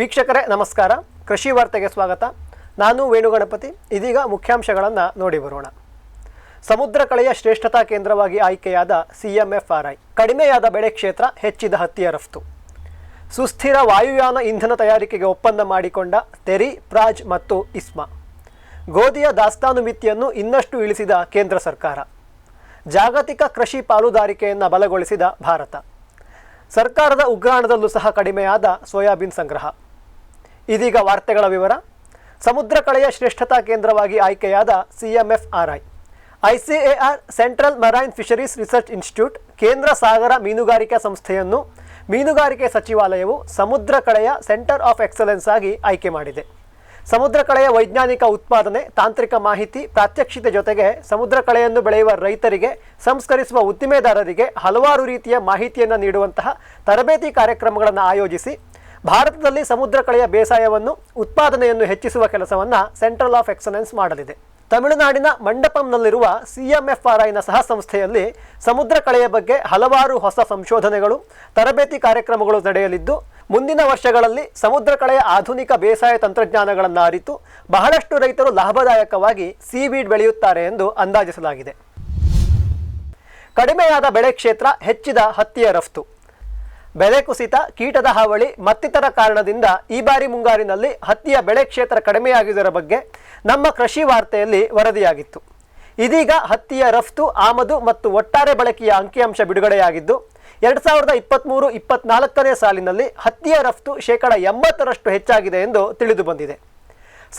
ವೀಕ್ಷಕರೇ ನಮಸ್ಕಾರ. ಕೃಷಿ ವಾರ್ತೆಗೆ ಸ್ವಾಗತ. ನಾನು ವೇಣುಗಣಪತಿ. ಇದೀಗ ಮುಖ್ಯಾಂಶಗಳನ್ನು ನೋಡಿ ಬರೋಣ. ಸಮುದ್ರ ಕಳೆಯ ಶ್ರೇಷ್ಠತಾ ಕೇಂದ್ರವಾಗಿ ಆಯ್ಕೆಯಾದ CMFRI. ಕಡಿಮೆಯಾದ ಬೆಳೆ ಕ್ಷೇತ್ರ, ಹೆಚ್ಚಿದ ಹತ್ತಿಯ ರಫ್ತು. ಸುಸ್ಥಿರ ವಾಯುಯಾನ ಇಂಧನ ತಯಾರಿಕೆಗೆ ಒಪ್ಪಂದ ಮಾಡಿಕೊಂಡ ತೆರಿ, ಪ್ರಾಜ್ ಮತ್ತು ಇಸ್ಮಾ. ಗೋಧಿಯ ದಾಸ್ತಾನು ಮಿತಿಯನ್ನು ಇನ್ನಷ್ಟು ಇಳಿಸಿದ ಕೇಂದ್ರ ಸರ್ಕಾರ. ಜಾಗತಿಕ ಕೃಷಿ ಪಾಲುದಾರಿಕೆಯನ್ನು ಬಲಗೊಳಿಸಿದ ಭಾರತ. ಸರ್ಕಾರದ ಉಗ್ರಾಣದಲ್ಲೂ ಸಹ ಕಡಿಮೆಯಾದ ಸೋಯಾಬೀನ್ ಸಂಗ್ರಹ. ಇದೀಗ ವಾರ್ತೆಗಳ ವಿವರ. ಸಮುದ್ರ ಕಳೆಯ ಶ್ರೇಷ್ಠತಾ ಕೇಂದ್ರವಾಗಿ ಆಯ್ಕೆಯಾದ CMFRI. ICAR central marine fisheries research institute ಕೇಂದ್ರ ಸಾಗರ ಮೀನುಗಾರಿಕೆ ಸಂಸ್ಥೆಯನ್ನು ಮೀನುಗಾರಿಕೆ ಸಚಿವಾಲಯವು ಸಮುದ್ರ ಕಳೆಯ ಸೆಂಟರ್ ಆಫ್ ಎಕ್ಸಲೆನ್ಸ್ ಆಗಿ ಆಯ್ಕೆ ಮಾಡಿದೆ. ಸಮುದ್ರ ಕಳೆಯ ವೈಜ್ಞಾನಿಕ ಉತ್ಪಾದನೆ, ತಾಂತ್ರಿಕ ಮಾಹಿತಿ, ಪ್ರಾತ್ಯಕ್ಷಿತೆ ಜೊತೆಗೆ ಸಮುದ್ರ ಕಳೆಯನ್ನು ಬೆಳೆಯುವ ರೈತರಿಗೆ, ಸಂಸ್ಕರಿಸುವ ಉದ್ದಿಮೆದಾರರಿಗೆ ಹಲವಾರು ರೀತಿಯ ಮಾಹಿತಿಯನ್ನು ನೀಡುವಂತಹ ತರಬೇತಿ ಕಾರ್ಯಕ್ರಮಗಳನ್ನು ಆಯೋಜಿಸಿ ಭಾರತದಲ್ಲಿ ಸಮುದ್ರ ಕಳೆಯ ಬೇಸಾಯವನ್ನು, ಉತ್ಪಾದನೆಯನ್ನು ಹೆಚ್ಚಿಸುವ ಕೆಲಸವನ್ನು ಸೆಂಟ್ರಲ್ ಆಫ್ ಎಕ್ಸಲೆನ್ಸ್ ಮಾಡಲಿದೆ. ತಮಿಳುನಾಡಿನ ಮಂಡಪಂನಲ್ಲಿರುವ CMFRIನ ಸಹ ಸಂಸ್ಥೆಯಲ್ಲಿ ಸಮುದ್ರ ಕಳೆಯ ಬಗ್ಗೆ ಹಲವಾರು ಹೊಸ ಸಂಶೋಧನೆಗಳು, ತರಬೇತಿ ಕಾರ್ಯಕ್ರಮಗಳು ನಡೆಯಲಿದ್ದು, ಮುಂದಿನ ವರ್ಷಗಳಲ್ಲಿ ಸಮುದ್ರ ಕಳೆಯ ಆಧುನಿಕ ಬೇಸಾಯ ತಂತ್ರಜ್ಞಾನಗಳನ್ನು ಅರಿತು ಬಹಳಷ್ಟು ರೈತರು ಲಾಭದಾಯಕವಾಗಿ ಸೀವೀಡ್ ಬೆಳೆಯುತ್ತಾರೆ ಎಂದು ಅಂದಾಜಿಸಲಾಗಿದೆ. ಕಡಿಮೆಯಾದ ಬೆಳೆ ಕ್ಷೇತ್ರ, ಹೆಚ್ಚಿದ ಹತ್ತಿಯ ರಫ್ತು. ಬೆಲೆ ಕುಸಿತ, ಕೀಟದ ಹಾವಳಿ ಮತ್ತಿತರ ಕಾರಣದಿಂದ ಈ ಬಾರಿ ಮುಂಗಾರಿನಲ್ಲಿ ಹತ್ತಿಯ ಬೆಳೆ ಕ್ಷೇತ್ರ ಕಡಿಮೆಯಾಗಿದ್ದರ ಬಗ್ಗೆ ನಮ್ಮ ಕೃಷಿ ವಾರ್ತೆಯಲ್ಲಿ ವರದಿಯಾಗಿತ್ತು. ಇದೀಗ ಹತ್ತಿಯ ರಫ್ತು, ಆಮದು ಮತ್ತು ಒಟ್ಟಾರೆ ಬಳಕೆಯ ಅಂಕಿಅಂಶ ಬಿಡುಗಡೆಯಾಗಿದ್ದು 2023-24ನೇ ಸಾಲಿನಲ್ಲಿ ಹತ್ತಿಯ ರಫ್ತು 80% ಹೆಚ್ಚಾಗಿದೆ ಎಂದು ತಿಳಿದು ಬಂದಿದೆ.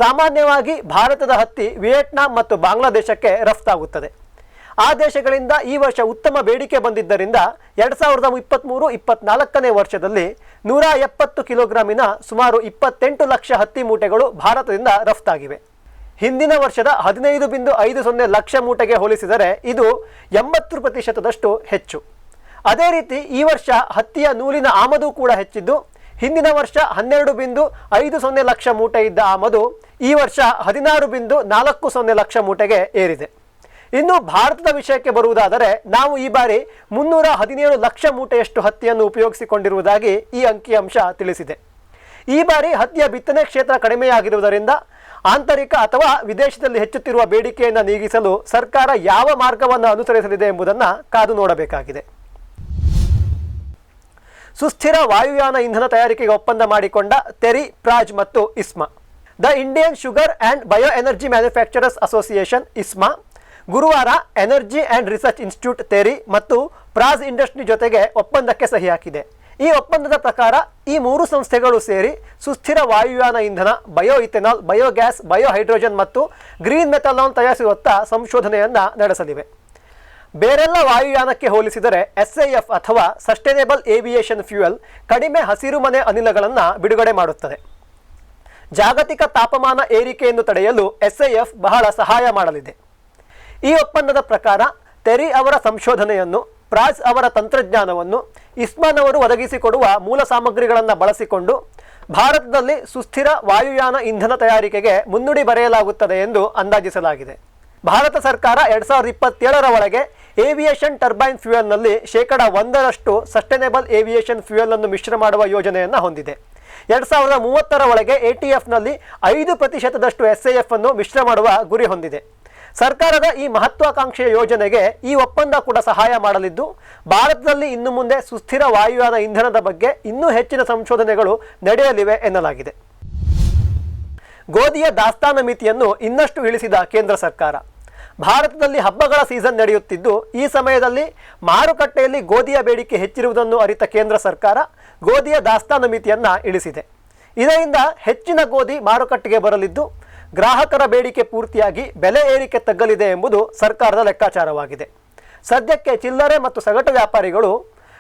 ಸಾಮಾನ್ಯವಾಗಿ ಭಾರತದ ಹತ್ತಿ ವಿಯೆಟ್ನಾಂ ಮತ್ತು ಬಾಂಗ್ಲಾದೇಶಕ್ಕೆ ರಫ್ತಾಗುತ್ತದೆ. ಆ ದೇಶಗಳಿಂದ ಈ ವರ್ಷ ಉತ್ತಮ ಬೇಡಿಕೆ ಬಂದಿದ್ದರಿಂದ 2023-24ನೇ ವರ್ಷದಲ್ಲಿ 170 ಕಿಲೋಗ್ರಾಮಿನ ಸುಮಾರು 28 ಲಕ್ಷ ಹತ್ತಿ ಮೂಟೆಗಳು ಭಾರತದಿಂದ ರಫ್ತಾಗಿವೆ. ಹಿಂದಿನ ವರ್ಷದ 15.50 ಲಕ್ಷ ಮೂಟೆಗೆ ಹೋಲಿಸಿದರೆ ಇದು 80% ಹೆಚ್ಚು. ಅದೇ ರೀತಿ ಈ ವರ್ಷ ಹತ್ತಿಯ ನೂಲಿನ ಆಮದು ಕೂಡ ಹೆಚ್ಚಿದ್ದು, ಹಿಂದಿನ ವರ್ಷ 12.50 ಲಕ್ಷ ಮೂಟೆ ಇದ್ದ ಆಮದು ಈ ವರ್ಷ 16.40 ಲಕ್ಷ ಮೂಟೆಗೆ ಏರಿದೆ. ಇನ್ನು ಭಾರತದ ವಿಷಯಕ್ಕೆ ಬರುವುದಾದರೆ ನಾವು ಈ ಬಾರಿ 317 ಲಕ್ಷ ಮೂಟೆಯಷ್ಟು ಹತ್ತಿಯನ್ನು ಉಪಯೋಗಿಸಿಕೊಂಡಿರುವುದಾಗಿ ಈ ಅಂಕಿಅಂಶ ತಿಳಿಸಿದೆ. ಈ ಬಾರಿ ಹತ್ತಿಯ ಬಿತ್ತನೆ ಕ್ಷೇತ್ರ ಕಡಿಮೆಯಾಗಿರುವುದರಿಂದ ಆಂತರಿಕ ಅಥವಾ ವಿದೇಶದಲ್ಲಿ ಹೆಚ್ಚುತ್ತಿರುವ ಬೇಡಿಕೆಯನ್ನು ನೀಗಿಸಲು ಸರ್ಕಾರ ಯಾವ ಮಾರ್ಗವನ್ನು ಅನುಸರಿಸಲಿದೆ ಎಂಬುದನ್ನು ಕಾದು ನೋಡಬೇಕಾಗಿದೆ. ಸುಸ್ಥಿರ ವಾಯುಯಾನ ಇಂಧನ ತಯಾರಿಕೆಗೆ ಒಪ್ಪಂದ ಮಾಡಿಕೊಂಡ ತೆರಿ, ಪ್ರಾಜ್ ಮತ್ತು ISMA. The Indian sugar and bio energy manufacturers association ISMA ಗುರುವಾರ energy and research institute TERI ಮತ್ತು ಪ್ರಾಜ್ ಇಂಡಸ್ಟ್ರಿ ಜೊತೆಗೆ ಒಪ್ಪಂದಕ್ಕೆ ಸಹಿ ಹಾಕಿದೆ. ಈ ಒಪ್ಪಂದದ ಪ್ರಕಾರ ಈ ಮೂರು ಸಂಸ್ಥೆಗಳು ಸೇರಿ ಸುಸ್ಥಿರ ವಾಯುಯಾನ ಇಂಧನ, ಬಯೋ ಇಥೆನಾಲ್, ಬಯೋಗ್ಯಾಸ್, ಬಯೋಹೈಡ್ರೋಜನ್ ಮತ್ತು ಗ್ರೀನ್ ಮೆಥನಾಲ್ ತಯಾರಿಸುವತ್ತ ಸಂಶೋಧನೆಯನ್ನು ನಡೆಸಲಿವೆ. ಬೇರೆಲ್ಲ ವಾಯುಯಾನಕ್ಕೆ ಹೋಲಿಸಿದರೆ SAF ಅಥವಾ ಸಸ್ಟೈನೇಬಲ್ ಏವಿಯೇಷನ್ ಫ್ಯೂಯಲ್ ಕಡಿಮೆ ಹಸಿರುಮನೆ ಅನಿಲಗಳನ್ನು ಬಿಡುಗಡೆ ಮಾಡುತ್ತದೆ. ಜಾಗತಿಕ ತಾಪಮಾನ ಏರಿಕೆಯನ್ನು ತಡೆಯಲು SAF ಬಹಳ ಸಹಾಯ ಮಾಡಲಿದೆ. ಈ ಒಪ್ಪಂದದ ಪ್ರಕಾರ ತೆರಿ ಅವರ ಸಂಶೋಧನೆಯನ್ನು, ಪ್ರಾಜ್ ಅವರ ತಂತ್ರಜ್ಞಾನವನ್ನು, ಇಸ್ಮಾನವರು ಒದಗಿಸಿಕೊಡುವ ಮೂಲ ಸಾಮಗ್ರಿಗಳನ್ನು ಬಳಸಿಕೊಂಡು ಭಾರತದಲ್ಲಿ ಸುಸ್ಥಿರ ವಾಯುಯಾನ ಇಂಧನ ತಯಾರಿಕೆಗೆ ಮುನ್ನುಡಿ ಬರೆಯಲಾಗುತ್ತದೆ ಎಂದು ಅಂದಾಜಿಸಲಾಗಿದೆ. ಭಾರತ ಸರ್ಕಾರ 2027ರ ಒಳಗೆ ಏವಿಯೇಷನ್ ಟರ್ಬೈನ್ ಫ್ಯೂಯಲ್ನಲ್ಲಿ 1% ಸಸ್ಟೈನೇಬಲ್ ಏವಿಯೇಷನ್ ಫ್ಯೂಯಲ್ ಅನ್ನು ಮಿಶ್ರ ಮಾಡುವ ಯೋಜನೆಯನ್ನು ಹೊಂದಿದೆ. 2030ರ ಒಳಗೆ ATFನಲ್ಲಿ 5% SAF ಅನ್ನು ಮಿಶ್ರ ಮಾಡುವ ಗುರಿ ಹೊಂದಿದೆ. ಸರ್ಕಾರದ ಈ ಮಹತ್ವಾಕಾಂಕ್ಷೆಯ ಯೋಜನೆಗೆ ಈ ಒಪ್ಪಂದ ಕೂಡ ಸಹಾಯ ಮಾಡಲಿದ್ದು, ಭಾರತದಲ್ಲಿ ಇನ್ನು ಮುಂದೆ ಸುಸ್ಥಿರ ವಾಯುಯಾನ ಇಂಧನದ ಬಗ್ಗೆ ಇನ್ನೂ ಹೆಚ್ಚಿನ ಸಂಶೋಧನೆಗಳು ನಡೆಯಲಿವೆ ಎನ್ನಲಾಗಿದೆ. ಗೋಧಿಯ ದಾಸ್ತಾನು ಮಿತಿಯನ್ನು ಇನ್ನಷ್ಟು ಇಳಿಸಿದ ಕೇಂದ್ರ ಸರ್ಕಾರ. ಭಾರತದಲ್ಲಿ ಹಬ್ಬಗಳ ಸೀಸನ್ ನಡೆಯುತ್ತಿದ್ದು, ಈ ಸಮಯದಲ್ಲಿ ಮಾರುಕಟ್ಟೆಯಲ್ಲಿ ಗೋಧಿಯ ಬೇಡಿಕೆ ಹೆಚ್ಚಿರುವುದನ್ನು ಅರಿತ ಕೇಂದ್ರ ಸರ್ಕಾರ ಗೋಧಿಯ ದಾಸ್ತಾನು ಮಿತಿಯನ್ನು ಇಳಿಸಿದೆ. ಇದರಿಂದ ಹೆಚ್ಚಿನ ಗೋಧಿ ಮಾರುಕಟ್ಟೆಗೆ ಬರಲಿದ್ದು, ಗ್ರಾಹಕರ ಬೇಡಿಕೆ ಪೂರ್ತಿಯಾಗಿ ಬೆಲೆ ಏರಿಕೆ ತಗ್ಗಲಿದೆ ಎಂಬುದು ಸರ್ಕಾರದ ಲೆಕ್ಕಾಚಾರವಾಗಿದೆ. ಸದ್ಯಕ್ಕೆ ಚಿಲ್ಲರೆ ಮತ್ತು ಸಗಟು ವ್ಯಾಪಾರಿಗಳು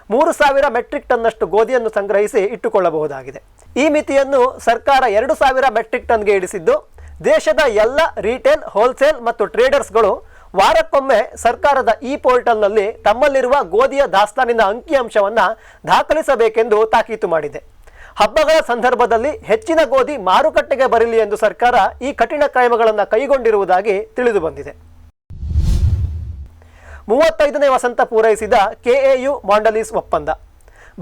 3,000 ಮೆಟ್ರಿಕ್ ಟನ್ನಷ್ಟು ಗೋಧಿಯನ್ನು ಸಂಗ್ರಹಿಸಿ ಇಟ್ಟುಕೊಳ್ಳಬಹುದಾಗಿದೆ. ಈ ಮಿತಿಯನ್ನು ಸರ್ಕಾರ 2,000 ಮೆಟ್ರಿಕ್ ಟನ್ಗೆ ಇಳಿಸಿದ್ದು, ದೇಶದ ಎಲ್ಲ ರಿಟೇಲ್, ಹೋಲ್ಸೇಲ್ ಮತ್ತು ಟ್ರೇಡರ್ಸ್ಗಳು ವಾರಕ್ಕೊಮ್ಮೆ ಸರ್ಕಾರದ ಈ ಪೋರ್ಟಲ್ನಲ್ಲಿ ತಮ್ಮಲ್ಲಿರುವ ಗೋಧಿಯ ದಾಸ್ತಾನಿನ ಅಂಕಿಅಂಶವನ್ನು ದಾಖಲಿಸಬೇಕೆಂದು ತಾಕೀತು ಮಾಡಿದೆ. ಹಬ್ಬಗಳ ಸಂದರ್ಭದಲ್ಲಿ ಹೆಚ್ಚಿನ ಗೋಧಿ ಮಾರುಕಟ್ಟೆಗೆ ಬರಲಿ ಎಂದು ಸರ್ಕಾರ ಈ ಕಠಿಣ ಕ್ರಮಗಳನ್ನು ಕೈಗೊಂಡಿರುವುದಾಗಿ ತಿಳಿದು ಬಂದಿದೆ. 35ನೇ ವಸಂತ ಪೂರೈಸಿದ KAU ಮಾಂಡಲೀಸ್ ಒಪ್ಪಂದ.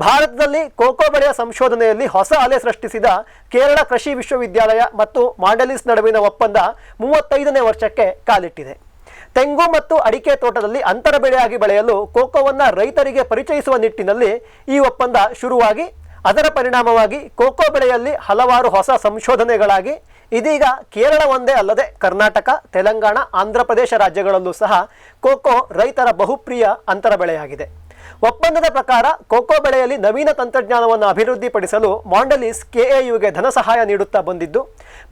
ಭಾರತದಲ್ಲಿ ಕೋಕೋ ಬೆಳೆಯ ಸಂಶೋಧನೆಯಲ್ಲಿ ಹೊಸ ಅಲೆ ಸೃಷ್ಟಿಸಿದ ಕೇರಳ ಕೃಷಿ ವಿಶ್ವವಿದ್ಯಾಲಯ ಮತ್ತು ಮಾಂಡಲೀಸ್ ನಡುವಿನ ಒಪ್ಪಂದ 35ನೇ ವರ್ಷಕ್ಕೆ ಕಾಲಿಟ್ಟಿದೆ. ತೆಂಗು ಮತ್ತು ಅಡಿಕೆ ತೋಟದಲ್ಲಿ ಅಂತರ ಬೆಳೆಯಾಗಿ ಬೆಳೆಯಲು ಕೋಕೋವನ್ನು ರೈತರಿಗೆ ಪರಿಚಯಿಸುವ ನಿಟ್ಟಿನಲ್ಲಿ ಈ ಒಪ್ಪಂದ ಶುರುವಾಗಿ ಅದರ ಪರಿಣಾಮವಾಗಿ ಕೋಕೋ ಬೆಳೆಯಲ್ಲಿ ಹಲವಾರು ಹೊಸ ಸಂಶೋಧನೆಗಳಾಗಿ ಇದೀಗ ಕೇರಳ ಒಂದೇ ಅಲ್ಲದೆ ಕರ್ನಾಟಕ, ತೆಲಂಗಾಣ, ಆಂಧ್ರ ಪ್ರದೇಶ ರಾಜ್ಯಗಳಲ್ಲೂ ಸಹ ಕೋಕೋ ರೈತರ ಬಹುಪ್ರಿಯ ಅಂತರ ಬೆಳೆಯಾಗಿದೆ. ಒಪ್ಪಂದದ ಪ್ರಕಾರ ಕೋಕೋ ಬೆಳೆಯಲ್ಲಿ ನವೀನ ತಂತ್ರಜ್ಞಾನವನ್ನು ಅಭಿವೃದ್ಧಿಪಡಿಸಲು ಮಾಂಡಲೀಸ್ ಕೆಎಯುಗೆ ಧನ ಸಹಾಯ ನೀಡುತ್ತಾ ಬಂದಿದ್ದು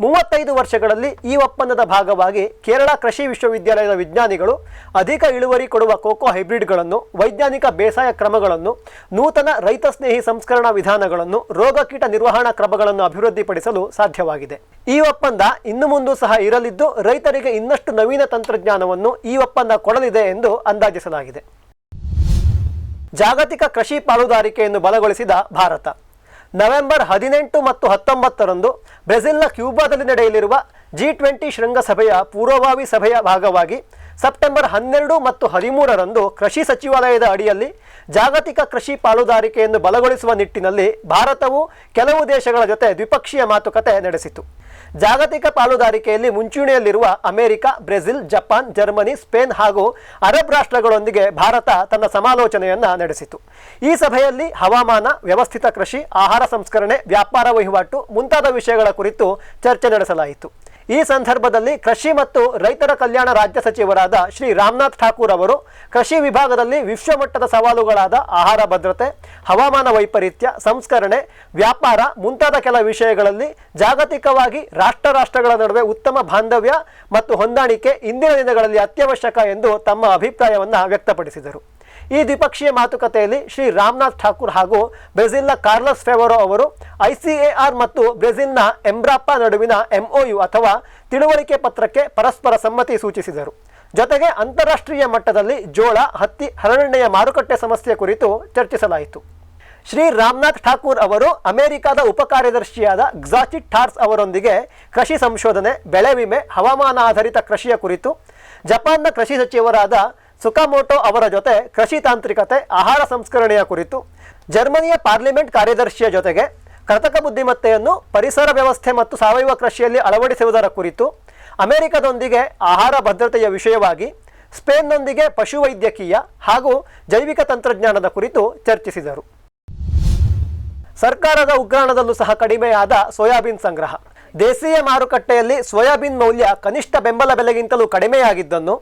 35 ವರ್ಷಗಳಲ್ಲಿ ಈ ಒಪ್ಪಂದದ ಭಾಗವಾಗಿ ಕೇರಳ ಕೃಷಿ ವಿಶ್ವವಿದ್ಯಾಲಯದ ವಿಜ್ಞಾನಿಗಳು ಅಧಿಕ ಇಳುವರಿ ಕೊಡುವ ಕೋಕೋ ಹೈಬ್ರಿಡ್ಗಳನ್ನು, ವೈಜ್ಞಾನಿಕ ಬೇಸಾಯ ಕ್ರಮಗಳನ್ನು, ನೂತನ ರೈತ ಸ್ನೇಹಿ ಸಂಸ್ಕರಣಾ ವಿಧಾನಗಳನ್ನು, ರೋಗ ಕೀಟ ನಿರ್ವಹಣಾ ಕ್ರಮಗಳನ್ನು ಅಭಿವೃದ್ಧಿಪಡಿಸಲು ಸಾಧ್ಯವಾಗಿದೆ. ಈ ಒಪ್ಪಂದ ಇನ್ನು ಮುಂದೂ ಸಹ ಇರಲಿದ್ದು ರೈತರಿಗೆ ಇನ್ನಷ್ಟು ನವೀನ ತಂತ್ರಜ್ಞಾನವನ್ನು ಈ ಒಪ್ಪಂದ ಕೊಡಲಿದೆ ಎಂದು ಅಂದಾಜಿಸಲಾಗಿದೆ. ಜಾಗತಿಕ ಕೃಷಿ ಪಾಲುದಾರಿಕೆಯನ್ನು ಬಲಗೊಳಿಸಿದ ಭಾರತ ನವೆಂಬರ್ 18 ಮತ್ತು 19ರಂದು ಬ್ರೆಜಿಲ್ನ ಕ್ಯೂಬಾದಲ್ಲಿ ನಡೆಯಲಿರುವ G20 ಶೃಂಗಸಭೆಯ ಪೂರ್ವಭಾವಿ ಸಭೆಯ ಭಾಗವಾಗಿ ಸೆಪ್ಟೆಂಬರ್ 12 ಮತ್ತು 13ರಂದು ಕೃಷಿ ಸಚಿವಾಲಯದ ಅಡಿಯಲ್ಲಿ ಜಾಗತಿಕ ಕೃಷಿ ಪಾಲುದಾರಿಕೆಯನ್ನು ಬಲಗೊಳಿಸುವ ನಿಟ್ಟಿನಲ್ಲಿ ಭಾರತವು ಕೆಲವು ದೇಶಗಳ ಜೊತೆ ದ್ವಿಪಕ್ಷೀಯ ಮಾತುಕತೆ ನಡೆಸಿತು. ಜಾಗತಿಕ ಪಾಲುದಾರಿಕೆಯಲ್ಲಿ ಮುಂಚೂಣಿಯಲ್ಲಿರುವ America, Brazil, Japan, Germany, Spain ಹಾಗೂ ಅರಬ್ ರಾಷ್ಟ್ರಗಳೊಂದಿಗೆ ಭಾರತ ತನ್ನ ಸಮಾಲೋಚನೆಯನ್ನು ನಡೆಸಿತು. ಈ ಸಭೆಯಲ್ಲಿ ಹವಾಮಾನ, ವ್ಯವಸ್ಥಿತ ಕೃಷಿ, ಆಹಾರ ಸಂಸ್ಕರಣೆ, ವ್ಯಾಪಾರ ವಹಿವಾಟು ಮುಂತಾದ ವಿಷಯಗಳ ಕುರಿತು ಚರ್ಚೆ ನಡೆಸಲಾಯಿತು. ಈ ಸಂದರ್ಭದಲ್ಲಿ ಕೃಷಿ ಮತ್ತು ರೈತರ ಕಲ್ಯಾಣ ರಾಜ್ಯ ಸಚಿವರಾದ ಶ್ರೀ ರಾಮನಾಥ್ ಠಾಕೂರ್ ಅವರು ಕೃಷಿ ವಿಭಾಗದಲ್ಲಿ ವಿಶ್ವಮಟ್ಟದ ಸವಾಲುಗಳಾದ ಆಹಾರ ಭದ್ರತೆ, ಹವಾಮಾನ ವೈಪರೀತ್ಯ, ಸಂಸ್ಕರಣೆ, ವ್ಯಾಪಾರ ಮುಂತಾದ ಕೆಲ ವಿಷಯಗಳಲ್ಲಿ ಜಾಗತಿಕವಾಗಿ ರಾಷ್ಟ್ರಗಳ ನಡುವೆ ಉತ್ತಮ ಬಾಂಧವ್ಯ ಮತ್ತು ಹೊಂದಾಣಿಕೆ ಇಂದಿನ ದಿನಗಳಲ್ಲಿ ಅತ್ಯವಶ್ಯಕ ಎಂದು ತಮ್ಮ ಅಭಿಪ್ರಾಯವನ್ನು ವ್ಯಕ್ತಪಡಿಸಿದರು. ಈ ದ್ವಿಪಕ್ಷೀಯ ಮಾತುಕತೆಯಲ್ಲಿ ಶ್ರೀ ರಾಮನಾಥ್ ಠಾಕೂರ್ ಹಾಗೂ ಬ್ರೆಜಿಲ್ನ ಕಾರ್ಲಸ್ ಫೆವರೋ ಅವರು ICAR ಮತ್ತು ಬ್ರೆಜಿಲ್ನ ಎಂಬ್ರಾಪಾ ನಡುವಿನ MOU ಅಥವಾ ತಿಳುವಳಿಕೆ ಪತ್ರಕ್ಕೆ ಪರಸ್ಪರ ಸಮ್ಮತಿ ಸೂಚಿಸಿದರು. ಜೊತೆಗೆ ಅಂತಾರಾಷ್ಟ್ರೀಯ ಮಟ್ಟದಲ್ಲಿ ಜೋಳ, ಹತ್ತಿ, ಹರಳೆಣ್ಣೆಯ ಮಾರುಕಟ್ಟೆ ಸಮಸ್ಯೆ ಕುರಿತು ಚರ್ಚಿಸಲಾಯಿತು. ಶ್ರೀ ರಾಮನಾಥ್ ಠಾಕೂರ್ ಅವರು ಅಮೆರಿಕದ ಉಪ ಕಾರ್ಯದರ್ಶಿಯಾದ ಗ್ಜಾಚಿಟ್ ಟಾರ್ಸ್ ಅವರೊಂದಿಗೆ ಕೃಷಿ ಸಂಶೋಧನೆ, ಬೆಳೆ ವಿಮೆ, ಹವಾಮಾನ ಆಧಾರಿತ ಕೃಷಿಯ ಕುರಿತು, ಜಪಾನ್ನ ಕೃಷಿ ಸಚಿವರಾದ ಸುಕಾಮೋಟೋ ಅವರ ಜೊತೆ ಕೃಷಿ ತಾಂತ್ರಿಕತೆ, ಆಹಾರ ಸಂಸ್ಕರಣೆಯ ಕುರಿತು, ಜರ್ಮನಿಯ ಪಾರ್ಲಿಮೆಂಟ್ ಕಾರ್ಯದರ್ಶಿಯ ಜೊತೆಗೆ ಕೃತಕ ಬುದ್ಧಿಮತ್ತೆಯನ್ನು ಪರಿಸರ ವ್ಯವಸ್ಥೆ ಮತ್ತು ಸಾವಯವ ಕೃಷಿಯಲ್ಲಿ ಅಳವಡಿಸುವುದರ ಕುರಿತು, ಅಮೆರಿಕದೊಂದಿಗೆ ಆಹಾರ ಭದ್ರತೆಯ ವಿಷಯವಾಗಿ, ಸ್ಪೇನ್ನೊಂದಿಗೆ ಪಶುವೈದ್ಯಕೀಯ ಹಾಗೂ ಜೈವಿಕ ತಂತ್ರಜ್ಞಾನದ ಕುರಿತು ಚರ್ಚಿಸಿದರು. ಸರ್ಕಾರದ ಉಗ್ರಾಣದಲ್ಲೂ ಸಹ ಕಡಿಮೆಯಾದ ಸೋಯಾಬೀನ್ ಸಂಗ್ರಹ. ದೇಶೀಯ ಮಾರುಕಟ್ಟೆಯಲ್ಲಿ ಸೋಯಾಬೀನ್ ಮೌಲ್ಯ ಕನಿಷ್ಠ ಬೆಂಬಲ ಬೆಲೆಗಿಂತಲೂ ಕಡಿಮೆಯಾಗಿದ್ದನ್ನು,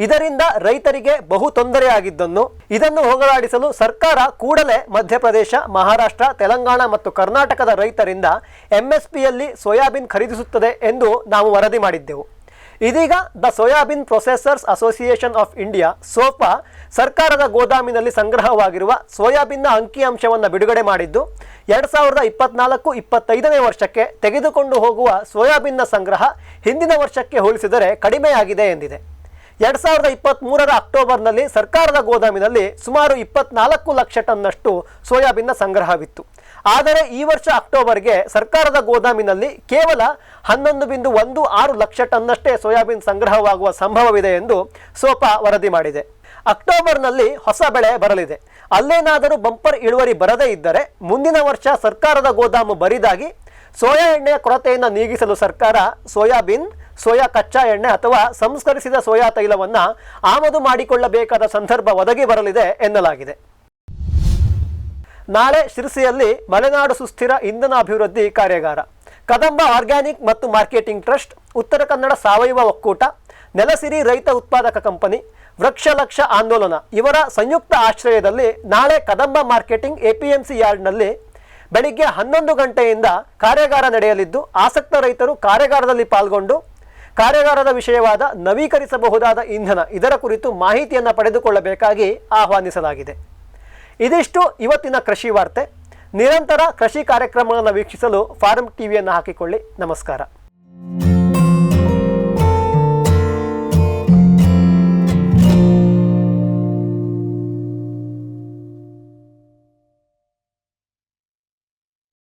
ಇದರಿಂದ ರೈತರಿಗೆ ಬಹು ತೊಂದರೆಯಾಗಿದ್ದನ್ನು, ಇದನ್ನು ಹೋಗಲಾಡಿಸಲು ಸರ್ಕಾರ ಕೂಡಲೇ ಮಧ್ಯಪ್ರದೇಶ, ಮಹಾರಾಷ್ಟ್ರ, ತೆಲಂಗಾಣ ಮತ್ತು ಕರ್ನಾಟಕದ ರೈತರಿಂದ MSPಯಲ್ಲಿ ಸೋಯಾಬೀನ್ ಖರೀದಿಸುತ್ತದೆ ಎಂದು ನಾವು ವರದಿ ಮಾಡಿದ್ದೆವು. ಇದೀಗ the soybean processors association of India sofa ಸರ್ಕಾರದ ಗೋದಾಮಿನಲ್ಲಿ ಸಂಗ್ರಹವಾಗಿರುವ ಸೋಯಾಬೀನ್ನ ಅಂಕಿಅಂಶವನ್ನು ಬಿಡುಗಡೆ ಮಾಡಿದ್ದು 2024-25ನೇ ವರ್ಷಕ್ಕೆ ತೆಗೆದುಕೊಂಡು ಹೋಗುವ ಸೋಯಾಬೀನ್ನ ಸಂಗ್ರಹ ಹಿಂದಿನ ವರ್ಷಕ್ಕೆ ಹೋಲಿಸಿದರೆ ಕಡಿಮೆಯಾಗಿದೆ ಎಂದಿದೆ. 2023ರ ಅಕ್ಟೋಬರ್ನಲ್ಲಿ ಸರ್ಕಾರದ ಗೋದಾಮಿನಲ್ಲಿ ಸುಮಾರು 24 ಲಕ್ಷ ಟನ್ನಷ್ಟು ಸೋಯಾಬೀನ್ನ ಸಂಗ್ರಹವಿತ್ತು. ಆದರೆ ಈ ವರ್ಷ ಅಕ್ಟೋಬರ್ಗೆ ಸರ್ಕಾರದ ಗೋದಾಮಿನಲ್ಲಿ ಕೇವಲ 11.16 ಲಕ್ಷ ಟನ್ನಷ್ಟೇ ಸೋಯಾಬೀನ್ ಸಂಗ್ರಹವಾಗುವ ಸಂಭವವಿದೆ ಎಂದು ಸೋಪಾ ವರದಿ ಮಾಡಿದೆ. ಅಕ್ಟೋಬರ್ನಲ್ಲಿ ಹೊಸ ಬೆಳೆ ಬರಲಿದೆ. ಅಲ್ಲೇನಾದರೂ ಬಂಪರ್ ಇಳುವರಿ ಬರದೇ ಇದ್ದರೆ ಮುಂದಿನ ವರ್ಷ ಸರ್ಕಾರದ ಗೋದಾಮು ಬರಿದಾಗಿ ಸೋಯಾ ಎಣ್ಣೆಯ ಕೊರತೆಯನ್ನು ನೀಗಿಸಲು ಸರ್ಕಾರ ಸೋಯಾಬೀನ್, ಸೋಯಾ ಕಚ್ಚಾ ಎಣ್ಣೆ ಅಥವಾ ಸಂಸ್ಕರಿಸಿದ ಸೋಯಾ ತೈಲವನ್ನು ಆಮದು ಮಾಡಿಕೊಳ್ಳಬೇಕಾದ ಸಂದರ್ಭ ಒದಗಿ ಬರಲಿದೆ ಎನ್ನಲಾಗಿದೆ. ನಾಳೆ ಶಿರಸಿಯಲ್ಲಿ ಮಲೆನಾಡು ಸುಸ್ಥಿರ ಇಂಧನ ಅಭಿವೃದ್ಧಿ ಕಾರ್ಯಾಗಾರ, ಕದಂಬ ಆರ್ಗ್ಯಾನಿಕ್ ಮತ್ತು ಮಾರ್ಕೆಟಿಂಗ್ ಟ್ರಸ್ಟ್, ಉತ್ತರ ಕನ್ನಡ ಸಾವಯವ ಒಕ್ಕೂಟ, ನೆಲಸಿರಿ ರೈತ ಉತ್ಪಾದಕ ಕಂಪನಿ, ವೃಕ್ಷ ಲಕ್ಷ ಆಂದೋಲನ ಇವರ ಸಂಯುಕ್ತ ಆಶ್ರಯದಲ್ಲಿ ನಾಳೆ ಕದಂಬ ಮಾರ್ಕೆಟಿಂಗ್ APMC ಯಾರ್ಡ್ನಲ್ಲಿ ಬೆಳಿಗ್ಗೆ 11 ಗಂಟೆಯಿಂದ ಕಾರ್ಯಾಗಾರ ನಡೆಯಲಿದ್ದು, ಆಸಕ್ತ ರೈತರು ಕಾರ್ಯಾಗಾರದಲ್ಲಿ ಪಾಲ್ಗೊಂಡು ಕಾರ್ಯಾಗಾರದ ವಿಷಯವಾದ ನವೀಕರಿಸಬಹುದಾದ ಇಂಧನ ಇದರ ಕುರಿತು ಮಾಹಿತಿಯನ್ನು ಪಡೆದುಕೊಳ್ಳಬೇಕಾಗಿ ಆಹ್ವಾನಿಸಲಾಗಿದೆ. ಇದಿಷ್ಟು ಇವತ್ತಿನ ಕೃಷಿ ವಾರ್ತೆ. ನಿರಂತರ ಕೃಷಿ ಕಾರ್ಯಕ್ರಮಗಳನ್ನು ವೀಕ್ಷಿಸಲು ಫಾರ್ಮ್ ಟಿವಿಯನ್ನು ಹಾಕಿಕೊಳ್ಳಿ. ನಮಸ್ಕಾರ.